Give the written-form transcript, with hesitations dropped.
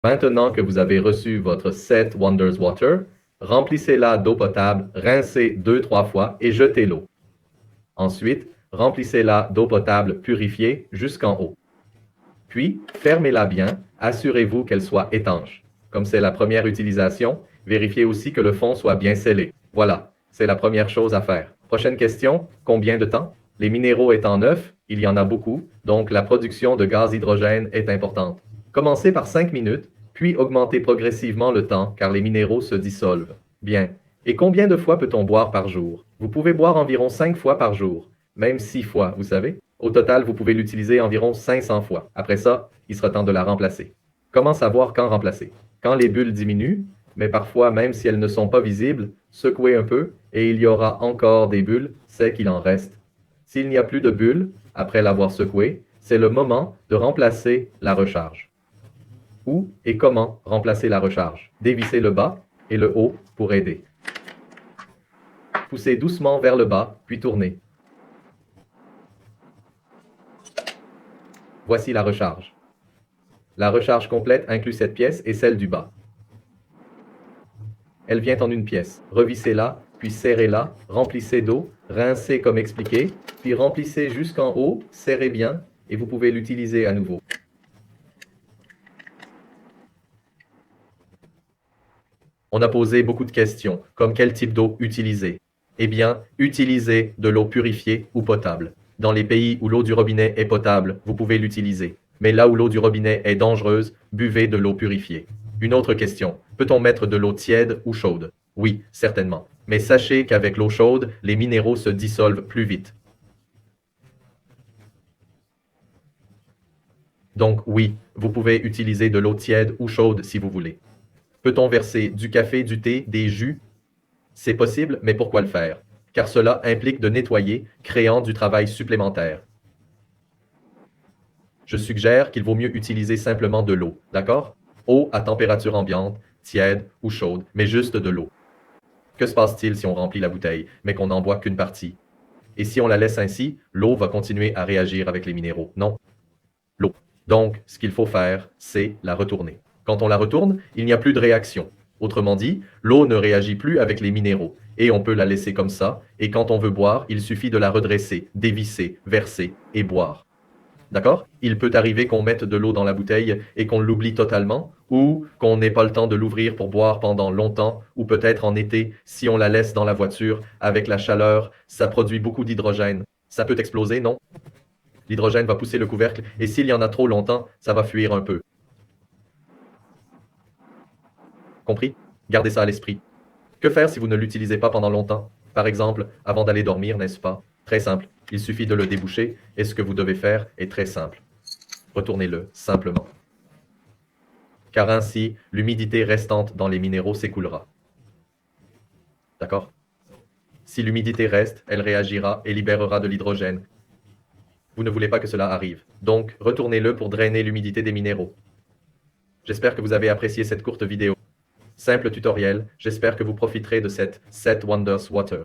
Maintenant que vous avez reçu votre Set Wonders Water, remplissez-la d'eau potable, rincez 2-3 fois et jetez l'eau. Ensuite, remplissez-la d'eau potable purifiée jusqu'en haut. Puis, fermez-la bien, assurez-vous qu'elle soit étanche. Comme c'est la première utilisation, vérifiez aussi que le fond soit bien scellé. Voilà, c'est la première chose à faire. Prochaine question, combien de temps? Les minéraux étant neufs, il y en a beaucoup, donc la production de gaz hydrogène est importante. Commencez par 5 minutes, puis augmentez progressivement le temps car les minéraux se dissolvent. Bien. Et combien de fois peut-on boire par jour? Vous pouvez boire environ 5 fois par jour, même 6 fois, vous savez. Au total, vous pouvez l'utiliser environ 500 fois. Après ça, il sera temps de la remplacer. Comment savoir quand remplacer? Quand les bulles diminuent, mais parfois même si elles ne sont pas visibles, secouez un peu et il y aura encore des bulles, c'est qu'il en reste. S'il n'y a plus de bulles, après l'avoir secoué, c'est le moment de remplacer la recharge. Où et comment remplacer la recharge? Dévissez le bas et le haut pour aider. Poussez doucement vers le bas, puis tournez. Voici la recharge. La recharge complète inclut cette pièce et celle du bas. Elle vient en une pièce. Revissez-la, puis serrez-la, remplissez d'eau, rincez comme expliqué, puis remplissez jusqu'en haut, serrez bien, et vous pouvez l'utiliser à nouveau. On a posé beaucoup de questions, comme quel type d'eau utiliser. Eh bien, utilisez de l'eau purifiée ou potable. Dans les pays où l'eau du robinet est potable, vous pouvez l'utiliser. Mais là où l'eau du robinet est dangereuse, buvez de l'eau purifiée. Une autre question. Peut-on mettre de l'eau tiède ou chaude? Oui, certainement. Mais sachez qu'avec l'eau chaude, les minéraux se dissolvent plus vite. Donc oui, vous pouvez utiliser de l'eau tiède ou chaude si vous voulez. Peut-on verser du café, du thé, des jus? C'est possible, mais pourquoi le faire? Car cela implique de nettoyer, créant du travail supplémentaire. Je suggère qu'il vaut mieux utiliser simplement de l'eau, d'accord? Eau à température ambiante, tiède ou chaude, mais juste de l'eau. Que se passe-t-il si on remplit la bouteille, mais qu'on n'en boit qu'une partie? Et si on la laisse ainsi, l'eau va continuer à réagir avec les minéraux, non? L'eau. Donc, ce qu'il faut faire, c'est la retourner. Quand on la retourne, il n'y a plus de réaction. Autrement dit, l'eau ne réagit plus avec les minéraux, et on peut la laisser comme ça, et quand on veut boire, il suffit de la redresser, dévisser, verser et boire. D'accord? Il peut arriver qu'on mette de l'eau dans la bouteille et qu'on l'oublie totalement, ou qu'on n'ait pas le temps de l'ouvrir pour boire pendant longtemps, ou peut-être en été, si on la laisse dans la voiture, avec la chaleur, ça produit beaucoup d'hydrogène. Ça peut exploser, non? L'hydrogène va pousser le couvercle, et s'il y en a trop longtemps, ça va fuir un peu. Compris? Gardez ça à l'esprit. Que faire si vous ne l'utilisez pas pendant longtemps? Par exemple, avant d'aller dormir, n'est-ce pas? Très simple. Il suffit de le déboucher, et ce que vous devez faire est très simple. Retournez-le, simplement. Car ainsi, l'humidité restante dans les minéraux s'écoulera. D'accord? Si l'humidité reste, elle réagira et libérera de l'hydrogène. Vous ne voulez pas que cela arrive. Donc, retournez-le pour drainer l'humidité des minéraux. J'espère que vous avez apprécié cette courte vidéo. Simple tutoriel, j'espère que vous profiterez de cette Set Wonders Water.